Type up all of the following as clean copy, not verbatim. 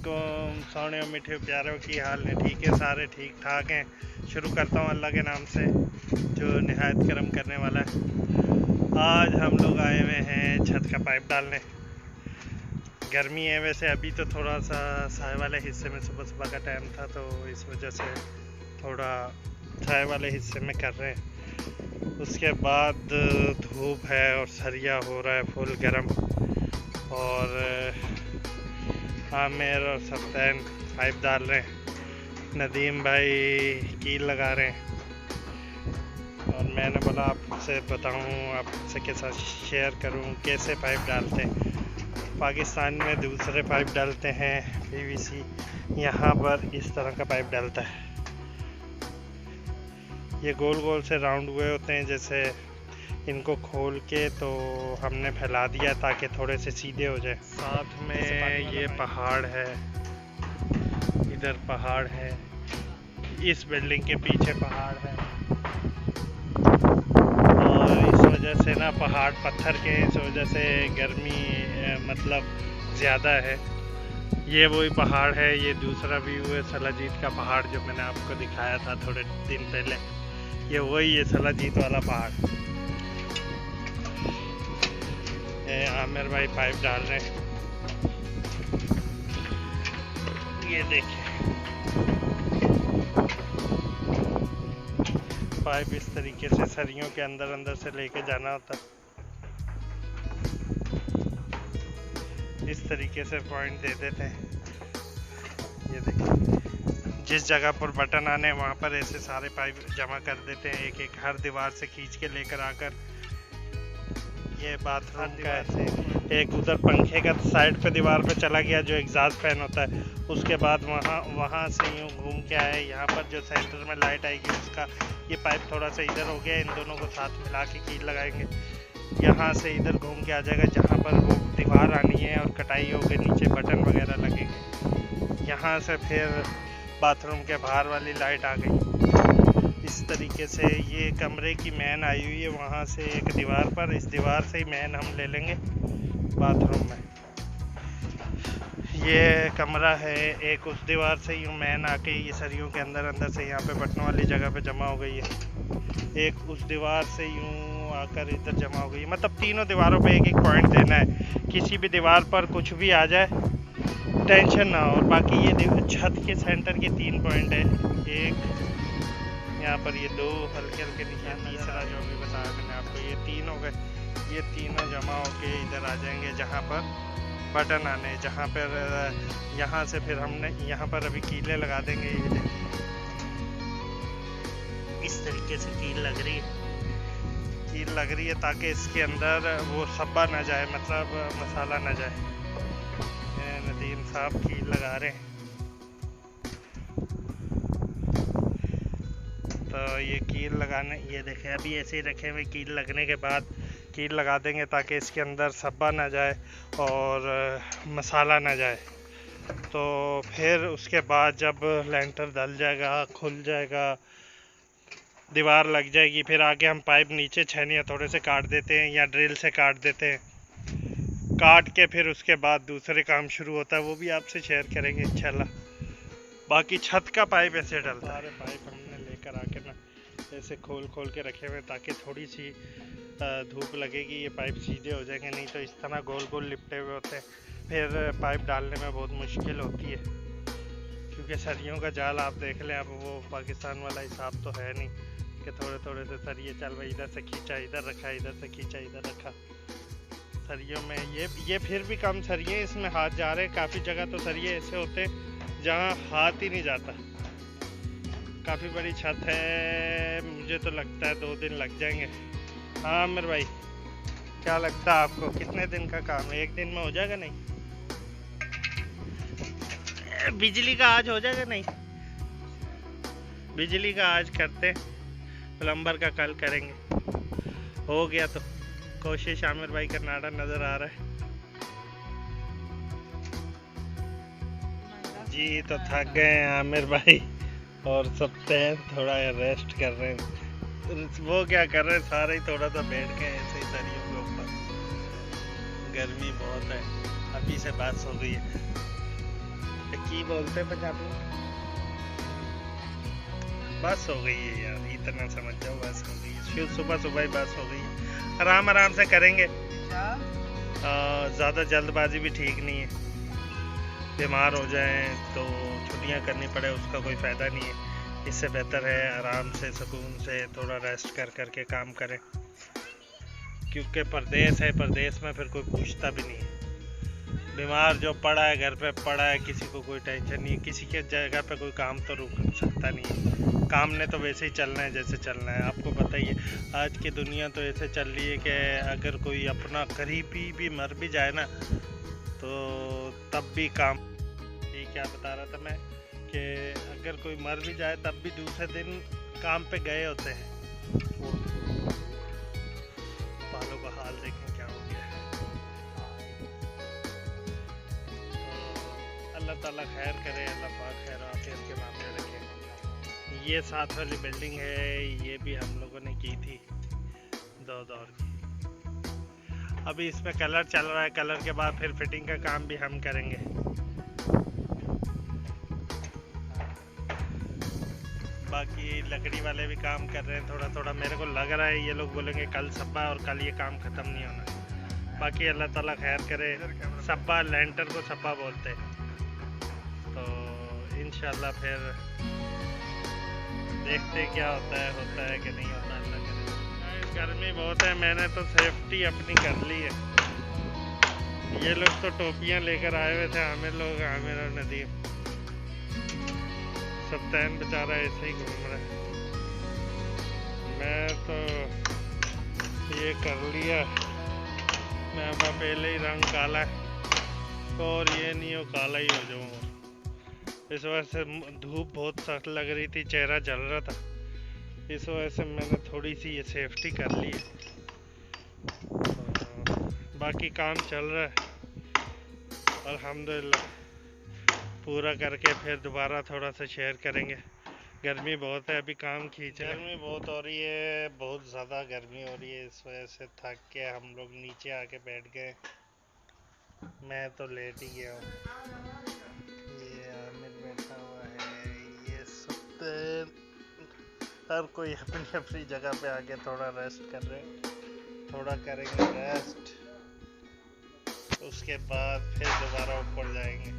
वालेकुम सोने मीठे प्यारों की हाल है। ठीक है, सारे ठीक ठाक हैं। शुरू करता हूँ अल्लाह के नाम से जो निहायत करम करने वाला है। आज हम लोग आए हुए हैं छत का पाइप डालने। गर्मी है वैसे, अभी तो थोड़ा सा साए वाले हिस्से में सुबह सुबह का टाइम था तो इस वजह से थोड़ा साए वाले हिस्से में कर रहे हैं। उसके बाद धूप है और सरिया हो रहा है फुल गर्म, और आमिर और सफ्तैन पाइप डाल रहे हैं, नदीम भाई कील लगा रहे हैं। और मैंने बोला आपसे बताऊं, आपसे के साथ शेयर करूं कैसे पाइप डालते हैं। पाकिस्तान में दूसरे पाइप डालते हैं पीवीसी, यहाँ पर इस तरह का पाइप डालता है। ये गोल गोल से राउंड हुए होते हैं, जैसे इनको खोल के तो हमने फैला दिया ताकि थोड़े से सीधे हो जाए। साथ में ये पहाड़ है, इधर पहाड़ है, इस बिल्डिंग के पीछे पहाड़ है, और इस वजह से ना पहाड़ पत्थर के, इस वजह से गर्मी मतलब ज़्यादा है। ये वही पहाड़ है, ये दूसरा व्यू है सलाजीत का पहाड़ जो मैंने आपको दिखाया था थोड़े दिन पहले। ये वही है सलाजीत वाला पहाड़। आमिर भाई पाइप डाल रहे हैं, ये देखिए पाइप इस तरीके से सरियों के अंदर अंदर से लेके जाना होता है। इस तरीके से पॉइंट दे देते हैं। ये देखिए जिस जगह पर बटन आने वहाँ पर ऐसे सारे पाइप जमा कर देते हैं, एक एक हर दीवार से खींच के लेकर आकर। ये बाथरूम का ऐसे एक उधर पंखे का साइड पे दीवार पे चला गया जो एग्जॉस्ट फैन होता है, उसके बाद वहाँ से यूँ घूम के आए यहाँ पर जो सेंटर में लाइट आएगी उसका ये पाइप थोड़ा सा इधर हो गया। इन दोनों को साथ मिला के कील लगाएंगे, यहाँ से इधर घूम के आ जाएगा जहाँ पर वो दीवार आनी है और कटाई होगी, नीचे बटन वगैरह लगेंगे। यहाँ से फिर बाथरूम के बाहर वाली लाइट आ गई। इस तरीके से ये कमरे की मेन आई हुई है वहाँ से एक दीवार पर, इस दीवार से ही मेन हम ले लेंगे बाथरूम में। ये कमरा है एक, उस दीवार से यूँ मेन आके ये सरियों के अंदर अंदर से यहाँ पे बटनों वाली जगह पे जमा हो गई है। एक उस दीवार से यूँ आकर इधर जमा हो गई है। मतलब तीनों दीवारों पे एक एक पॉइंट देना है, किसी भी दीवार पर कुछ भी आ जाए टेंशन ना हो। और बाकी ये छत के सेंटर के 3 पॉइंट है, एक यहाँ पर ये 2 हल्के हल्के निशान, तीसरा जो भी बताया मैंने आपको, ये 3 हो गए। ये तीनों जमा होके इधर आ जाएंगे जहाँ पर बटन आने, जहाँ पर यहाँ से फिर हमने यहाँ पर अभी कीलें लगा देंगे। ये देखिए इस तरीके से कील लग रही है ताकि इसके अंदर वो सब्बा ना जाए, मतलब मसाला ना जाए। नदीम साहब कील लगा रहे हैं। तो ये कील लगाने, ये देखें अभी ऐसे ही रखे हुए, कील लगने के बाद कील लगा देंगे ताकि इसके अंदर सब्बा ना जाए और मसाला ना जाए। तो फिर उसके बाद जब लेंटर डल जाएगा, खुल जाएगा, दीवार लग जाएगी, फिर आगे हम पाइप नीचे छेनिया थोड़े से काट देते हैं या ड्रिल से काट देते हैं। काट के फिर उसके बाद दूसरे काम शुरू होता है, वो भी आपसे शेयर करेंगे इंशाल्लाह। बाकी छत का पाइप ऐसे डलता है। सारे पाइप हमने लेकर आके ना ऐसे खोल के रखे हुए ताकि थोड़ी सी धूप लगेगी, ये पाइप सीधे हो जाएंगे, नहीं तो इस तरह गोल गोल लिपटे हुए होते हैं, फिर पाइप डालने में बहुत मुश्किल होती है। क्योंकि सरियों का जाल आप देख लें, अब वो पाकिस्तान वाला हिसाब तो है नहीं कि थोड़े थोड़े से सरिये चल भाई, इधर से खींचा इधर रखा, इधर से खींचा इधर रखा। सरियों में ये फिर भी कम सरिये इसमें हाथ जा रहे हैं। काफ़ी जगह तो सरिये ऐसे होते हैं जहाँ हाथ ही नहीं जाता। काफ़ी बड़ी छत है, मुझे तो लगता है 2 दिन लग जाएंगे। हाँ आमिर भाई, क्या लगता है आपको कितने दिन का काम है? 1 दिन में हो जाएगा? नहीं, बिजली का आज हो जाएगा? नहीं, बिजली का आज करते, प्लम्बर का कल करेंगे। हो गया तो कोशिश। आमिर भाई का नाड़ा नज़र आ रहा है जी। तो थक गए हैं आमिर भाई और सब थोड़ा रेस्ट कर रहे हैं। वो क्या कर रहे हैं, सारे ही थोड़ा सा बैठ गए ऐसे ही सरियों के ऊपर। गर्मी बहुत है, अभी से बात हो गई है। की बोलते पंजाबी में। बस हो गई है यार, इतना समझ जाओ, बस हो गई है, सुबह सुबह ही बस हो गई है। आराम आराम से करेंगे, ज़्यादा जल्दबाजी भी ठीक नहीं है। बीमार हो जाएं तो छुट्टियां करनी पड़े, उसका कोई फ़ायदा नहीं है। इससे बेहतर है आराम से सुकून से थोड़ा रेस्ट कर करके काम करें, क्योंकि परदेश है, परदेश में फिर कोई पूछता भी नहीं है। बीमार जो पड़ा है घर पे पड़ा है, किसी को कोई टेंशन नहीं है, किसी के जगह पे कोई काम तो रुक सकता नहीं है। काम ने तो वैसे ही चलना है जैसे चलना है। आपको पता ही है आज की दुनिया तो ऐसे चल रही है कि अगर कोई अपना करीबी भी मर भी जाए ना, तो तब भी काम, ये क्या बता रहा था मैं, कि अगर कोई मर भी जाए तब भी दूसरे दिन काम पे गए होते हैं। बालों का हाल देखें क्या हो गया है। अल्लाह ताला खैर करे, अल्लाह पाक खैर आफियत के मामले रखे। ये साथ वाली बिल्डिंग है, ये भी हम लोगों ने की थी दो दौर की। अभी इसमें कलर चल रहा है, कलर के बाद फिर फिटिंग का काम भी हम करेंगे। बाकी लकड़ी वाले भी काम कर रहे हैं थोड़ा थोड़ा। मेरे को लग रहा है ये लोग बोलेंगे कल सब्बा, और कल ये काम ख़त्म नहीं होना। बाकी अल्लाह ताला खैर करे। सब्बा लेंटर को सब्बा बोलते हैं, तो इंशाल्लाह फिर देखते क्या होता है कि नहीं होता, अल्लाह करे। गर्मी बहुत है, मैंने तो सेफ्टी अपनी कर ली है। ये लोग तो टोपियां लेकर आए हुए थे, आमिर लोग, आमिर और नदीम। सत्तैन बेचारा ऐसे ही घूम रहा है। मैं तो ये कर लिया, मैं अब पहले ही रंग काला है, और ये नहीं हो काला ही हो जाऊँगा। इस वजह से धूप बहुत सख्त लग रही थी, चेहरा जल रहा था, इस वजह से मैंने थोड़ी सी ये सेफ्टी कर ली है। बाकी काम चल रहा है अल्हम्दुलिल्लाह, पूरा करके फिर दोबारा थोड़ा सा शेयर करेंगे। गर्मी बहुत है, अभी काम खींच, गर्मी बहुत हो रही है, बहुत ज़्यादा गर्मी हो रही है। इस वजह से थक के हम लोग नीचे आके बैठ गए। मैं तो लेट ही गया हूँ। ये आमिर बैठा हुआ है, ये सब हर कोई अपनी अपनी जगह पे आके थोड़ा रेस्ट कर रहे हैं। थोड़ा करेंगे रेस्ट, उसके बाद फिर दोबारा ऊपर जाएंगे।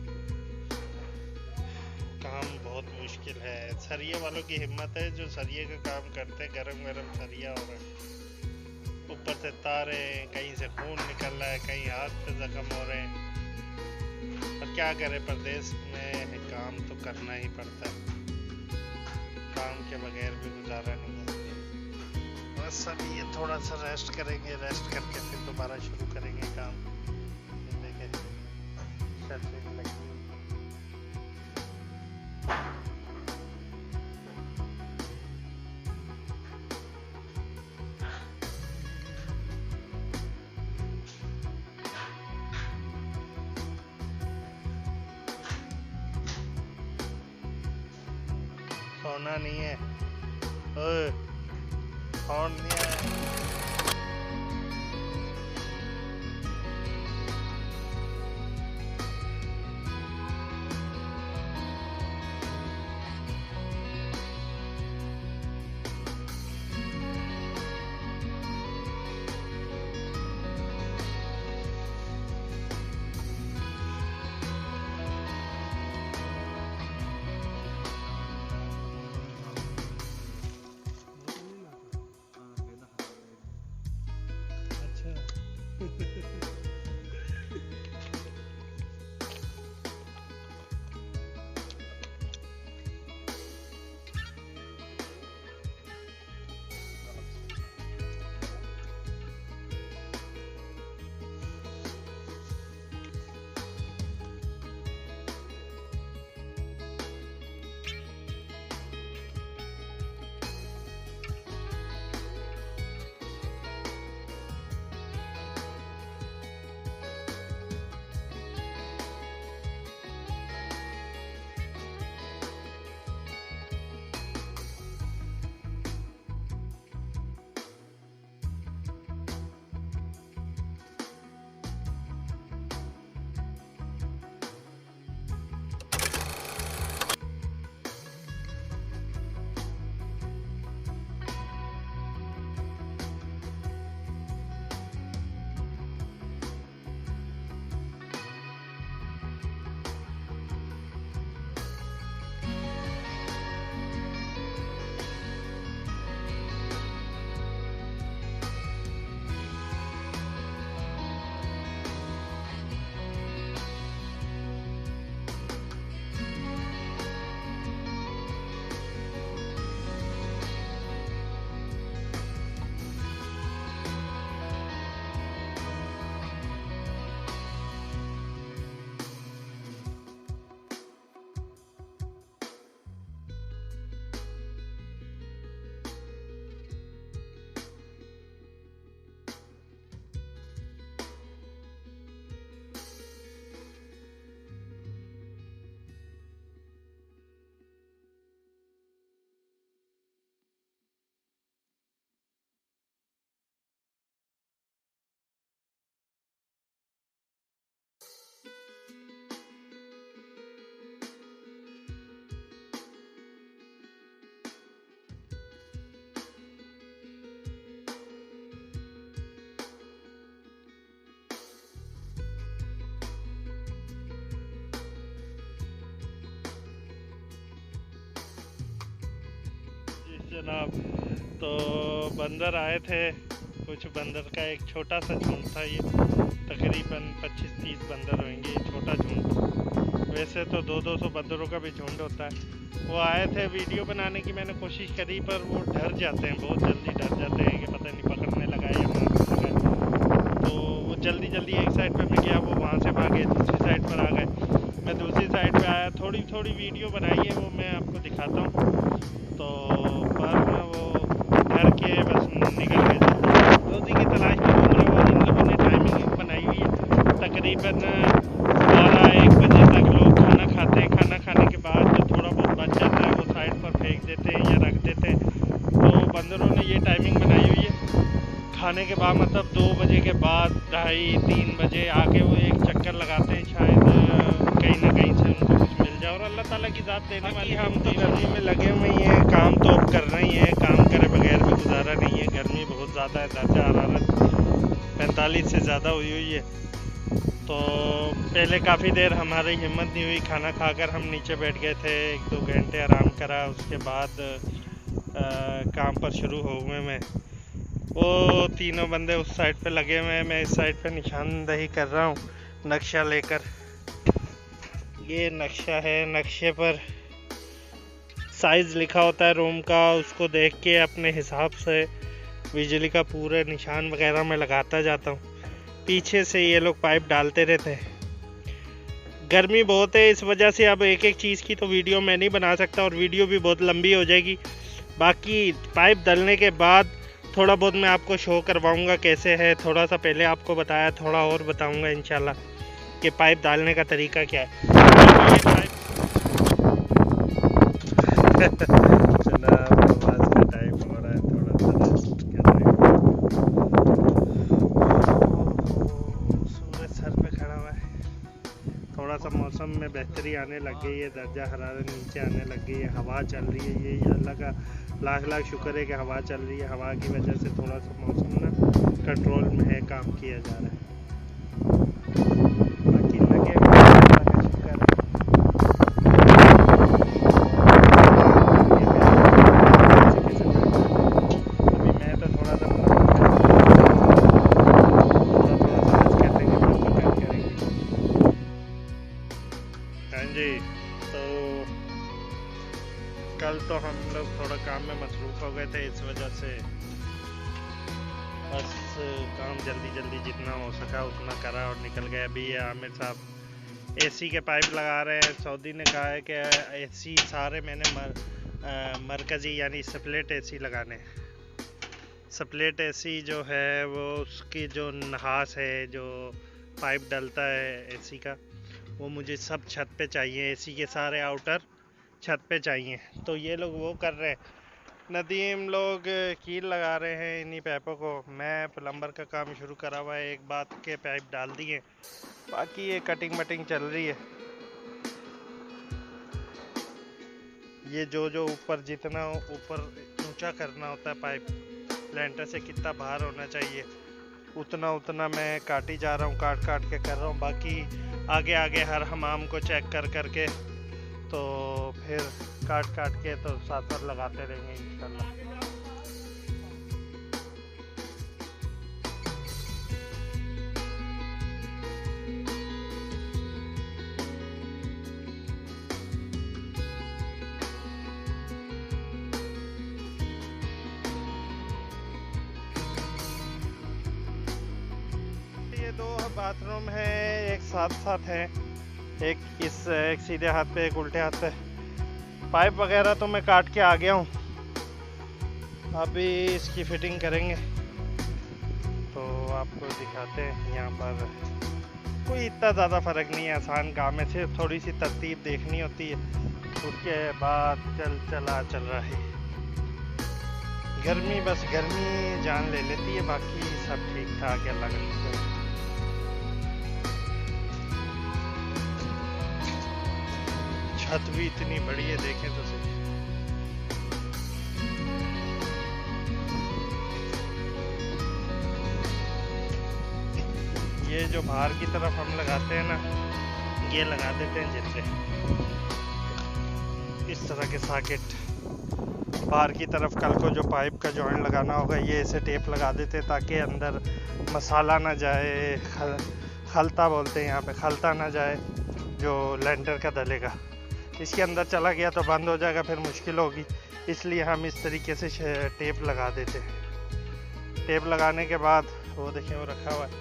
काम बहुत मुश्किल है। सरिये वालों की हिम्मत है जो सरिये का काम करते हैं, गरम गरम सरिया हो रहा है, ऊपर से तारे, कहीं से खून निकल रहा है, कहीं हाथ पे जख्म हो रहे हैं। और क्या करें, प्रदेश में काम तो करना ही पड़ता है, काम के बगैर भी गुजारा नहीं है। बस अभी ये थोड़ा सा रेस्ट करेंगे, रेस्ट करके फिर दोबारा शुरू करेंगे काम। देखें सर्दी लगी। सोना नहीं है, ओए फोन नहीं है। जनाब, तो बंदर आए थे कुछ। बंदर का एक छोटा सा झुंड था, ये तकरीबन 25-30 बंदर होंगे, छोटा झुंड। वैसे तो 200-200 बंदरों का भी झुंड होता है। वो आए थे, वीडियो बनाने की मैंने कोशिश करी, पर वो डर जाते हैं, बहुत जल्दी डर जाते हैं कि पता नहीं पकड़ने लगा या मारने लगा। तो वो जल्दी जल्दी एक साइड पर मैं गया, वो वहाँ से भागे, दूसरी साइड पर आ गए। मैं दूसरी साइड पे आया, थोड़ी वीडियो बनाई है, वो मैं आपको दिखाता हूँ। तो पर वो डर के बस निकल गए। रोज़ी की तलाश में घूम रहे वो। इन लोगों ने टाइमिंग बनाई हुई है, तकरीबन 12-1 बजे तक लोग खाना खाते हैं। खाना खाने के बाद जो थोड़ा बहुत बच जाता है वो साइड पर फेंक देते हैं या रख देते हैं। तो बंदरों ने ये टाइमिंग बनाई हुई है, खाने के बाद मतलब 2 बजे के बाद 2:30-3 बजे आके वो एक चक्कर लगाते हैं, शायद कहीं ना कहीं से उनको कुछ मिल जाए। और अल्लाह ताला की ज़ात देने वाली। हम तो गर्मी में लगे हुए ही हैं, काम तो अब करना ही है, काम करे बगैर भी गुजारा नहीं है। गर्मी बहुत ज़्यादा है, दर्जा हरारत 45 से ज़्यादा हुई है। तो पहले काफ़ी देर हमारी हिम्मत नहीं हुई, खाना खाकर हम नीचे बैठ गए थे, 1-2 घंटे आराम करा। उसके बाद काम पर शुरू हो हुए मैं। वो तीनों बंदे उस साइड पे लगे हुए हैं, मैं इस साइड पे निशानदही कर रहा हूँ नक्शा लेकर। ये नक्शा है, नक्शे पर साइज़ लिखा होता है रूम का, उसको देख के अपने हिसाब से बिजली का पूरे निशान वगैरह मैं लगाता जाता हूँ। पीछे से ये लोग पाइप डालते रहते हैं। गर्मी बहुत है, इस वजह से अब एक एक चीज़ की तो वीडियो मैं नहीं बना सकता, और वीडियो भी बहुत लंबी हो जाएगी। बाकी पाइप डालने के बाद थोड़ा बहुत मैं आपको शो करवाऊंगा कैसे है। थोड़ा सा पहले आपको बताया, थोड़ा और बताऊंगा इंशाल्लाह कि पाइप डालने का तरीका क्या है। जनाब आवाज़ का टाइम हो रहा है, थोड़ा सा रेस्ट कर रहे हैं। सूरज सर पे खड़ा हुआ है। थोड़ा सा मौसम में बेहतरी आने लग गई है, दर्जा हरारत नीचे आने लग गई है, हवा चल रही है। ये अल्लाह का लाख लाख शुक्र है कि हवा चल रही है। हवा की वजह से थोड़ा सा मौसम ना कंट्रोल में है, काम किया जा रहा है। बाकी लगे अल्लाह का शुक्र है। अभी मैं तो थोड़ा सा हाँ जी। तो कल तो हम लोग थोड़ा काम में मसरूफ़ हो गए थे, इस वजह से बस काम जल्दी जितना हो सका उतना करा और निकल गया। अभी ये आमिर साहब एसी के पाइप लगा रहे हैं। सऊदी ने कहा है कि एसी सारे मैंने मरकज़ी यानी स्प्लिट एसी लगाने। स्प्लिट एसी जो है वो उसकी जो नहास है, जो पाइप डलता है एसी का, वो मुझे सब छत पे चाहिए। एसी के सारे आउटर छत पे चाहिए। तो ये लोग वो कर रहे हैं, नदीम लोग कील लगा रहे हैं इन्हीं पाइपों को। मैं प्लम्बर का काम शुरू करा हुआ है, एक बात के पाइप डाल दिए, बाकी ये कटिंग वटिंग चल रही है। ये जो ऊपर जितना ऊपर ऊंचा करना होता है पाइप, लेंटर से कितना बाहर होना चाहिए, उतना मैं काटी जा रहा हूँ, काट के कर रहा हूँ। बाकी आगे हर हमाम को चेक करके तो फिर काट के तो साथ लगाते रहेंगे इंशाल्लाह। ये 2 बाथरूम है, एक साथ है, एक सीधे हाथ पे, एक उल्टे हाथ पे। पाइप वगैरह तो मैं काट के आ गया हूँ, अभी इसकी फिटिंग करेंगे तो आपको दिखाते हैं। यहाँ पर कोई इतना ज़्यादा फ़र्क नहीं है, आसान काम है, सिर्फ थोड़ी सी तरतीब देखनी होती है, उसके बाद चल रहा है। गर्मी बस गर्मी जान ले लेती है, बाकी सब ठीक ठाक है, अल्लाह का शुक्र है। छत भी इतनी बड़ी है, देखें तो सही। ये जो बाहर की तरफ हम लगाते हैं ना, ये लगा देते हैं जैसे इस तरह के सॉकेट। बाहर की तरफ कल को जो पाइप का जॉइंट लगाना होगा ये इसे टेप लगा देते ताकि अंदर मसाला ना जाए, खलता बोलते हैं यहाँ पे, खलता ना जाए जो लेंटर का डलेगा। इसके अंदर चला गया तो बंद हो जाएगा, फिर मुश्किल होगी, इसलिए हम इस तरीके से टेप लगा देते हैं। टेप लगाने के बाद वो देखें वो रखा हुआ है,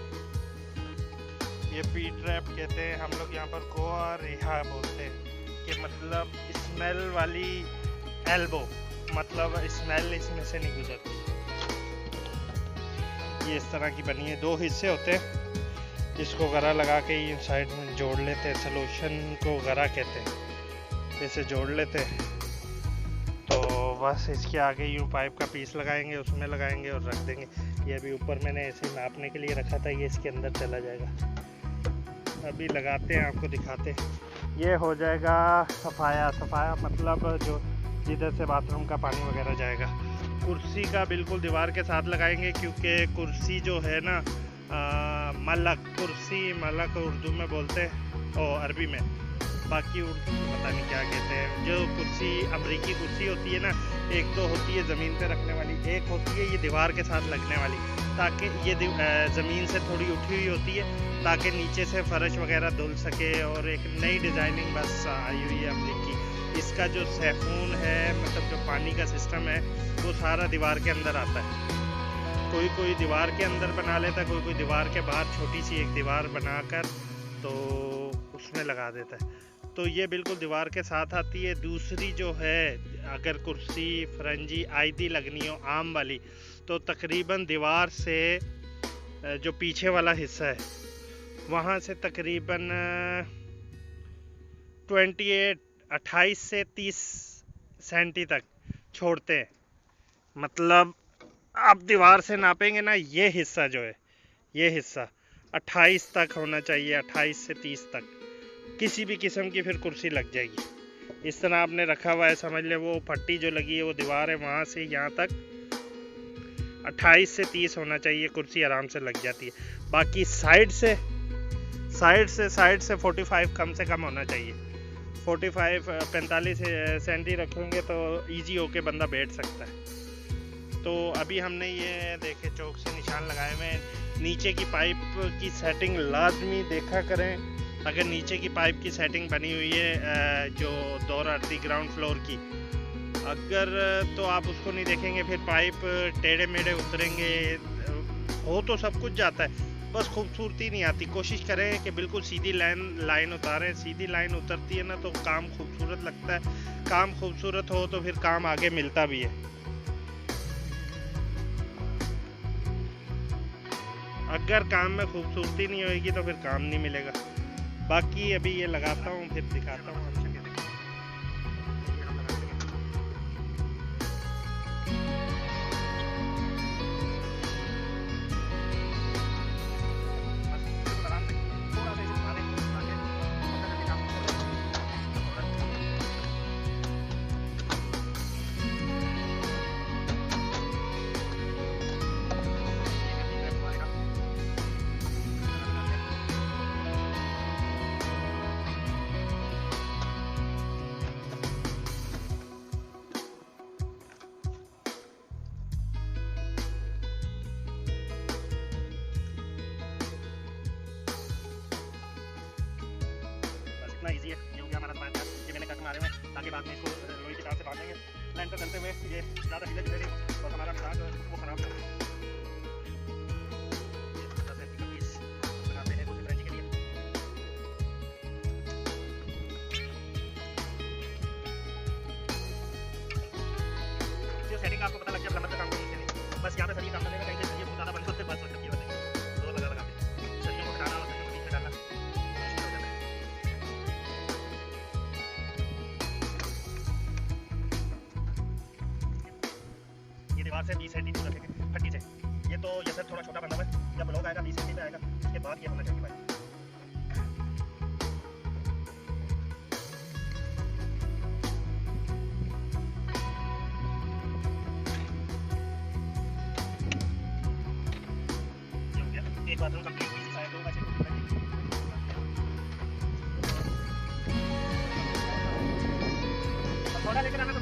ये पी ट्रैप कहते हैं हम लोग यहाँ पर, गोआ रिहा बोलते हैं कि मतलब स्मेल वाली एल्बो, मतलब स्मेल इसमें से नहीं गुजरती। ये इस तरह की बनी है, 2 हिस्से होते हैं, इसको गरा लगा के ये साइड में जोड़ लेते हैं, सोल्यूशन को गरा कहते हैं, इसे जोड़ लेते हैं। तो बस इसके आगे यूँ पाइप का पीस लगाएंगे, उसमें लगाएंगे और रख देंगे। ये अभी ऊपर मैंने ऐसे नापने के लिए रखा था, ये इसके अंदर चला जाएगा। अभी लगाते हैं, आपको दिखाते हैं। ये हो जाएगा सफाया, सफाया मतलब जो जिधर से बाथरूम का पानी वगैरह जाएगा। कुर्सी का बिल्कुल दीवार के साथ लगाएंगे, क्योंकि कुर्सी जो है ना मलक, कुर्सी मलक उर्दू में बोलते हैं और अरबी में, बाकी उर्दू में पता नहीं क्या कहते हैं। जो कुर्सी अमरीकी कुर्सी होती है ना, एक तो होती है ज़मीन पे रखने वाली, एक होती है ये दीवार के साथ लगने वाली, ताकि ये ज़मीन से थोड़ी उठी हुई होती है ताकि नीचे से फर्श वगैरह धुल सके। और एक नई डिज़ाइनिंग बस आई हुई है अमरीकी। इसका जो सैफून है, मतलब जो पानी का सिस्टम है, वो सारा दीवार के अंदर आता है। कोई दीवार के अंदर बना लेता, कोई दीवार के बाहर छोटी सी एक दीवार बनाकर तो उसमें लगा देता है। तो ये बिल्कुल दीवार के साथ आती है। दूसरी जो है, अगर कुर्सी फरंजी आईदी लगनी हो आम वाली, तो तकरीबन दीवार से जो पीछे वाला हिस्सा है वहाँ से तकरीबन 28 से 30 सेंटी तक छोड़ते हैं। मतलब आप दीवार से नापेंगे ना, ये हिस्सा जो है, ये हिस्सा 28 तक होना चाहिए, 28 से 30 तक। किसी भी किस्म की फिर कुर्सी लग जाएगी। इस तरह आपने रखा हुआ है, समझ ले वो पट्टी जो लगी है वो दीवार है, वहाँ से यहाँ तक 28 से 30 होना चाहिए, कुर्सी आराम से लग जाती है। बाकी साइड से 45 कम से कम होना चाहिए। 45 सेंटी रखेंगे तो इजी होके बंदा बैठ सकता है। तो अभी हमने ये देखे चौक से निशान लगाए हुए हैं। नीचे की पाइप की सेटिंग लाजमी देखा करें। अगर नीचे की पाइप की सेटिंग बनी हुई है जो दौर अर्दी ग्राउंड फ्लोर की, अगर तो आप उसको नहीं देखेंगे, फिर पाइप टेढ़े मेढ़े उतरेंगे। हो तो सब कुछ जाता है, बस खूबसूरती नहीं आती। कोशिश करें कि बिल्कुल सीधी लाइन उतारें। सीधी लाइन उतरती है ना तो काम खूबसूरत लगता है। काम खूबसूरत हो तो फिर काम आगे मिलता भी है। अगर काम में खूबसूरती नहीं होगी तो फिर काम नहीं मिलेगा। बाकी अभी ये लगाता हूँ, फिर दिखाता हूँ। इतना इजी है। ये हो गया हमारा दुकान का, ये मैंने कट मारे हुए हैं ताकि बाद में इसको लोहे की तार से बांधेंगे। लाइन पर चलते हुए ये ज़्यादा ढीले ढीले नहीं, और हमारा मिजाज जो है वो ख़राब है। सेटिंग आपको पता लग गया, प्लम्बर का काम करने के लिए बस यहाँ पे सरिये काम करने का, कहीं से सरिये बहुत ज़्यादा बंद होते बस की बात है। दो लगा के सरियों को हटाना और सरियों को नीचे डालना ये दीवार से 20 सेंटी दूर रखेंगे फट्टी से। ये तो ये सर थोड़ा छोटा बना हुआ है, जब लोग आएगा 20 सेंटी पे आएगा, उसके बाद ये होना चाहिए भाई। एक बाथरूम कंप्लीट पीस आया, 2 बचे थोड़ा लेकर आना तो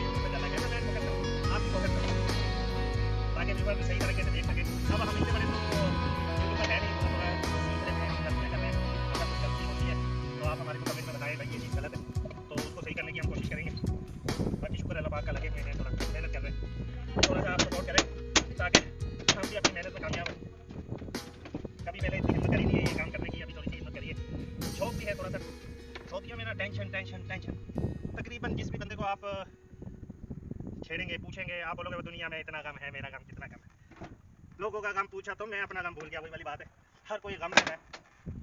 यूट्यूब पे चला गया मैं फोकस करूँ, आप भी फोकस करो ताकि व्यूअर सही तरीके से देख सके। अब हम इतने बड़े तो यूट्यूबर है नहीं, तो थोड़ा सीख रहे हैं, गलतियाँ कर रहे हैं। अगर कुछ गलती होती है तो आप हमारे को कमेंट में बताएं भाई ये चीज़ गलत है, तो उसको सही करने की हम कोशिश करेंगे। बाकी शुक्र अल्लाह पाक का लगे हुए हैं, थोड़ा मेहनत कर रहे हैं, थोड़ा सा आप सपोर्ट करें ताकि हम भी अपनी मेहनत में कामयाब हो। कभी पहले इतनी हिम्मत करी नहीं है ये काम करने की, अभी थोड़ी सी हिम्मत करिए। शौक भी है थोड़ा सा, शौक है मेरा टेंशन टेंशन टेंशन। तकरीबन जिस भी बंदे को आप छेड़ेंगे पूछेंगे, आप बोलोगे वो दुनिया में इतना गम है, मेरा गम कितना गम है। लोगों का गम पूछा तो मैं अपना गम भूल गया, वही वाली बात है। हर कोई गम में है,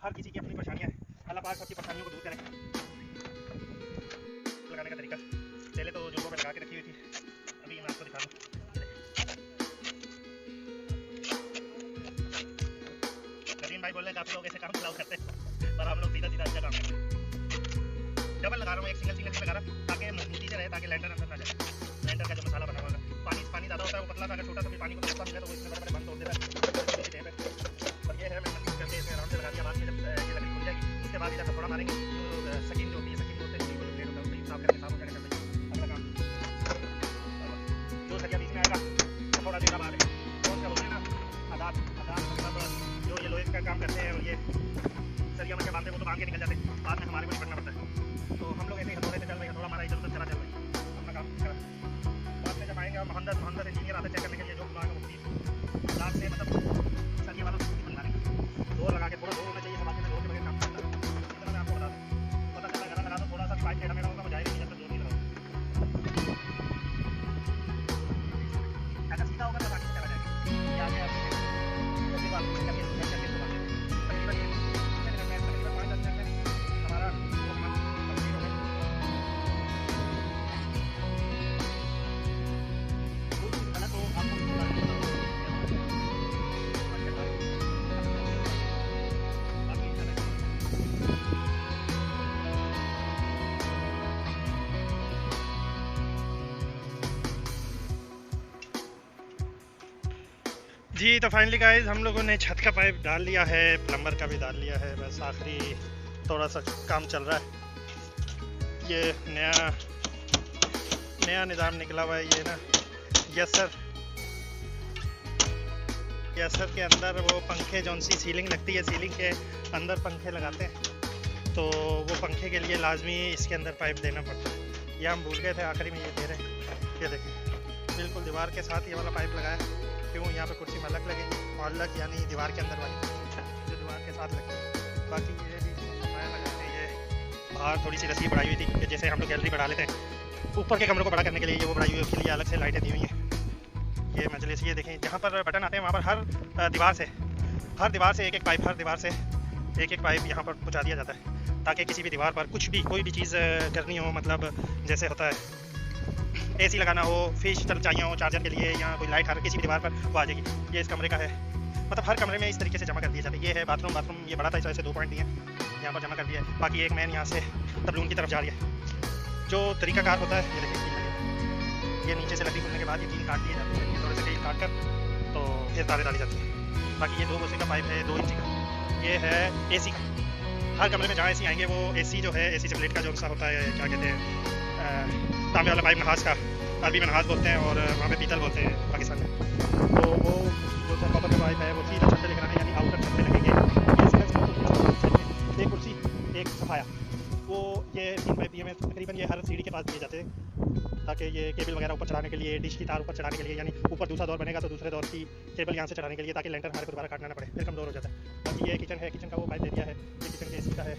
हर किसी की अपनी परेशानियाँ हैं। अल्लाह पाक सबकी परेशानियों को दूर करे। लगाने का तरीका पहले तो जोड़ों में लगा के रखी हुई थी, अभी मैं आपको दिखा दूँ। नवीन भाई बोल रहे काफ़ी लोग ऐसे काम चलाओ करते हैं, पर हम लोग सीधा सीधा अच्छा काम करते हैं। डबल लगा रहा हूँ, एक सिंगल सिंगल लगा रहा हूँ ताकि मजबूती से रहे, ताकि लेंटर अंदर ना जाए। लेंटर का जो मसाला बना हुआ है, पानी ज़्यादा होता है वो पतला सा, अगर छोटा सा भी पानी को पतला मिले तो वो इसमें बड़े बंद तोड़ देता है। और ये है मैं मजबूत करके इसे आराम से लगा दिया। बाद में जब ये लकड़ी खुल जाएगी उसके बाद इधर थोड़ा मारेंगे, जो सकीन जो होती है, सकीन होते हैं प्लेट होता है, उससे साफ करके साफ हो जाएगा। अगला काम जो सरिया बीच में आएगा तो थोड़ा देर बाद कौन सा बोलते हैं ना, आदात आदात मतलब जो ये लोहे का काम करते हैं और ये सरिया में बांधते हैं वो तो बांध के निकल जाते हैं, बाद में हमारे को निपटना पड़ता है। तो हम लोग ऐसे ही हथौड़े से चल रहे हैं, थोड़ा हमारा इधर उधर चला चल रहा है, अपना काम करा। बाद में जब आएंगे मोहम्मद इंजीनियर आते चेक करने के लिए, जो बुलाएंगे मुफ्ती रात से मतलब सरिया वाला बना देंगे, जोर लगा के थोड़ा जोर होना चाहिए, समाज में जोर के बगैर काम करता है। इतना मैं आपको बता दूँ, पता चला घर लगा दो थोड़ा सा पाइप टेढ़ा मेढ़ा होगा वो जाएगा नहीं, जब तक जोर नहीं लगाओ। अगर सीधा होगा तो बाकी चला जाएगा, ये आगे आप जल्दी बात करके जी तो फाइनली गाइस हम लोगों ने छत का पाइप डाल लिया है, प्लम्बर का भी डाल लिया है, बस आखिरी थोड़ा सा काम चल रहा है। ये नया निज़ाम निकला हुआ है ये ना, यस सर के अंदर वो पंखे जौन सी सीलिंग लगती है, सीलिंग के अंदर पंखे लगाते हैं, तो वो पंखे के लिए लाजमी इसके अंदर पाइप देना पड़ता है। ये हम भूल गए थे, आखिरी में ये दे रहे हैं। ये देखिए बिल्कुल दीवार के साथ ये वाला पाइप लगाया, क्यों यहाँ पे कुर्सी में अलग लगेगी, अलग यानी दीवार के अंदर वाली जो दीवार के साथ लगेगी। बाकी ये भी नया लगा है, ये बाहर थोड़ी सी रस्सी बढ़ाई हुई थी कि जैसे हम लोग गैलरी बढ़ा लेते हैं, ऊपर के कमरों को बड़ा करने के लिए ये वो बढ़ाई हुई है, उसके लिए अलग से लाइटें दी हुई हैं। ये मजलिस ये देखें, जहाँ पर बटन आते हैं वहाँ पर हर दीवार से एक एक पाइप, हर दीवार से एक एक पाइप यहाँ पर पहुँचा दिया जाता है, ताकि किसी भी दीवार पर कुछ भी कोई भी चीज़ करनी हो, मतलब जैसे होता है एसी लगाना हो, फिश चाहिए हो चार्जर के लिए, या कोई लाइट हर किसी भी दीवार पर वो आ जाएगी। ये इस कमरे का है, मतलब हर कमरे में इस तरीके से जमा कर दिया जाता है। ये है बाथरूम ये बड़ा था, इस वजह से 2 पॉइंट दिए यहाँ पर जमा कर दिया है। बाकी एक मैन यहाँ से तबलून की तरफ जा रही है, जो तरीकाकार होता है ये देखिए, ये नीचे से लकड़ी खुलने के बाद ये 3 काट दिए जाते हैं, ये थोड़े से कील काट कर तो फिर तारे डाली जाती है। बाकी ये 2 गोसे का पाइप है 2 इंची का, ये है एसी का। हर कमरे में जहाँ एसी आएंगे वो एसी जो है, एसी से प्लेट का जो सा होता है, क्या कहते हैं, तांबे वाला पाइप, नहास का, अरबी में नहास बोलते हैं और वहाँ पे पीतल बोलते हैं पाकिस्तान में। तो वो जो सा कॉपर का पाइप है वो सीधा छत पे लेकर आने, यानी आउटर छत पे लगेंगे। एक कुर्सी एक सफाया, वो ये 3 पाइप दिए में तकरीबन ये हर सीढ़ी के पास दिए जाते हैं, ताकि ये केबल वगैरह ऊपर चढ़ाने के लिए, डिश की तार ऊपर चढ़ाने के लिए, यानी ऊपर दूसरा दौर बनेगा तो दूसरे दौर की केबल यहाँ से चढ़ाने के लिए, ताकि लेंटर हमारे को दोबारा काटना ना पड़े, फिर कमज़ोर हो जाता है। बाकी ये किचन है, किचन का वो पाइप दे दिया है, ये किचन के एसी का है।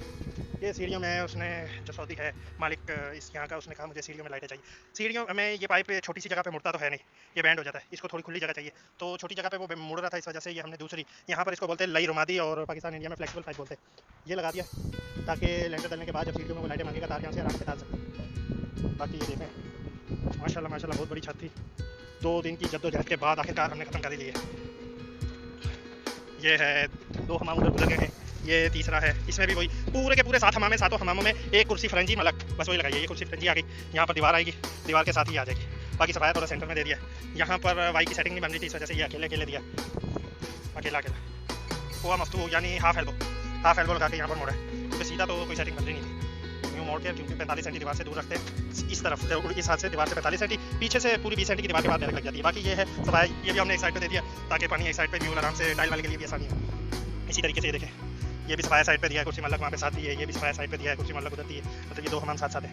ये सीढ़ियों में उसने जो सऊदी है मालिक इस यहाँ का, उसने कहा मुझे सीढ़ियों में लाइटें चाहिए। सीढ़ियों में ये पाइप छोटी सी जगह पे मुड़ता तो है नहीं, ये बैंड हो जाता है, इसको थोड़ी खुली जगह चाहिए, तो छोटी जगह पे वो मुड़ रहा था, इस वजह से ये हमने दूसरी यहाँ पर, इसको बोलते हैं लई रुमादी और पाकिस्तान इंडिया में फ्लेक्सिबल पाइप बोलते हैं, ये लगा दिया ताकि लेंटर डालने के बाद जब सीढ़ियों में वो लाइटें मांगेगा तार यहाँ से आराम से डाल सकते। बाकी ये देखें माशाल्लाह माशाल्लाह बहुत बड़ी छत थी, 2 दिन की जद्दोजहद के बाद आखिरकार हमने ख़त्म कर ली है। ये है 2 हमाम उधर गुजर गए हैं, ये तीसरा है, इसमें भी वही पूरे के पूरे 7 हमाम, 7 हमामों में एक कुर्सी फरंजी मलक, बस वही लगाई है। ये कुर्सी फरंजी आ गई, यहाँ पर दीवार आएगी, दीवार के साथ ही आ जाएगी। बाकी सफाया थोड़ा सेंटर में दे दिया, यहाँ पर वाई की सेटिंग नहीं बन रही थी, इस वजह से ये अकेले दिया, अकेला वो मफ्तू यानी हाफ एल्बो लगा के यहाँ पर मोड़ा है, तो सीधा तो कोई सेटिंग बन रही नहीं थी, यूँ मोड़ के, क्योंकि 45 सेंटी दीवार से दूर रखते हैं इस तरफ, इस हाथ से दीवार से 45 सेंटी, पीछे से पूरी 20 सेंटी की दीवार के बाद डायरेक्ट लग जाती है। बाकी ये है सफाया, ये भी हमने एक साइड पे दे दिया ताकि पानी एक साइड पे म्यूल आराम से टाइल वाले के लिए भी आसानी हो। इसी तरीके से ये देखें, ये भी सफाया साइड पे दिया है, कुर्सी मल्लक वहाँ पे साथ दी है, ये भी सफाया साइड पे दिया है, कुर्सी मल्लक उधर दी है, मतलब ये दो हमाम साथ साथ है।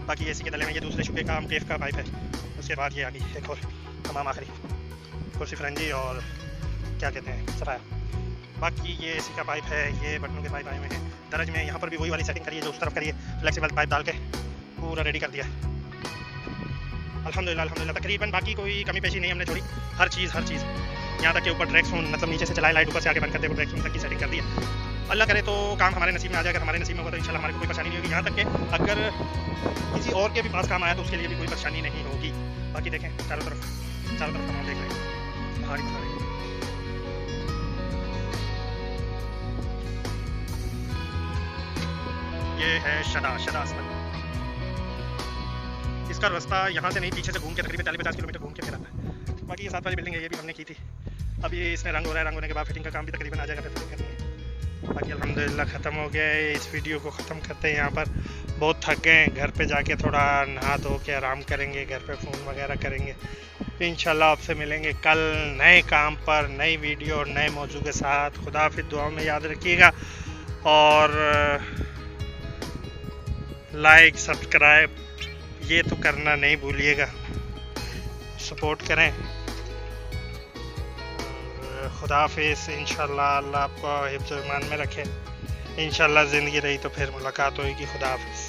बाकी एसी के तले में ये दूसरे शुबे का केफ का पाइप है। उसके बाद ये आ गई एक और हमाम आखिरी, कुर्सी फरंजी और क्या कहते हैं सफाया। बाकी ये एसी का पाइप है, ये बटनों के पाइप आए हुए हैं। दरज में यहाँ पर भी वही वाली सेटिंग करिए जो उस तरफ करिए, फ्लेक्सिबल पाइप डाल के पूरा रेडी कर दिया। अल्हम्दुलिल्लाह तकरीबन बाकी कोई कमी पेशी नहीं हमने छोड़ी, हर चीज़ यहाँ तक के ऊपर ट्रैक सून, मतलब नीचे से चलाए लाइट ऊपर से आगे बंद करते हुए ट्रैक सून तक की सेटिंग कर दी है। अल्लाह करे तो काम हमारे नसीब में आ जाए, अगर हमारे नसीब में होगा तो इंशाल्लाह हमारे को कोई परेशानी नहीं होगी। यहाँ तक कि अगर किसी और के भी पास काम आया तो उसके लिए भी कोई परेशानी नहीं होगी। बाकी देखें चारों तरफ तमाम देख रहे हैं पहाड़ी। ये है शदा आसमान। इसका रास्ता यहाँ से नहीं, पीछे से घूम के तकरीबन 40-50 किलोमीटर घूम के फिर आता है। बाकी ये 7 वाली बिल्डिंग है, ये भी हमने की थी। अभी इसमें रंग हो रहा है, रंग होने के बाद फिटिंग का काम भी तकरीबन आ जाएगा, फिर फिटिंग करनी है। बाकी अल्हम्दुलिल्लाह ख़त्म हो गया है। इस वीडियो को ख़त्म करते हैं यहाँ पर, बहुत थक गए हैं। घर पे जाके थोड़ा नहा धो के आराम करेंगे, घर पे फ़ोन वगैरह करेंगे। इंशाल्लाह आपसे मिलेंगे कल नए काम पर, नई वीडियो और नए मौजू के साथ। खुदा हाफिज़, दुआ में याद रखिएगा और लाइक सब्सक्राइब ये तो करना नहीं भूलिएगा, सपोर्ट करें। खुदा हाफिज़। इंशाल्लाह अल्लाह आपको हिफ्ज़-ओ-ईमान में रखे। इंशाल्लाह ज़िंदगी रही तो फिर मुलाकात होगी। खुदा हाफिज़।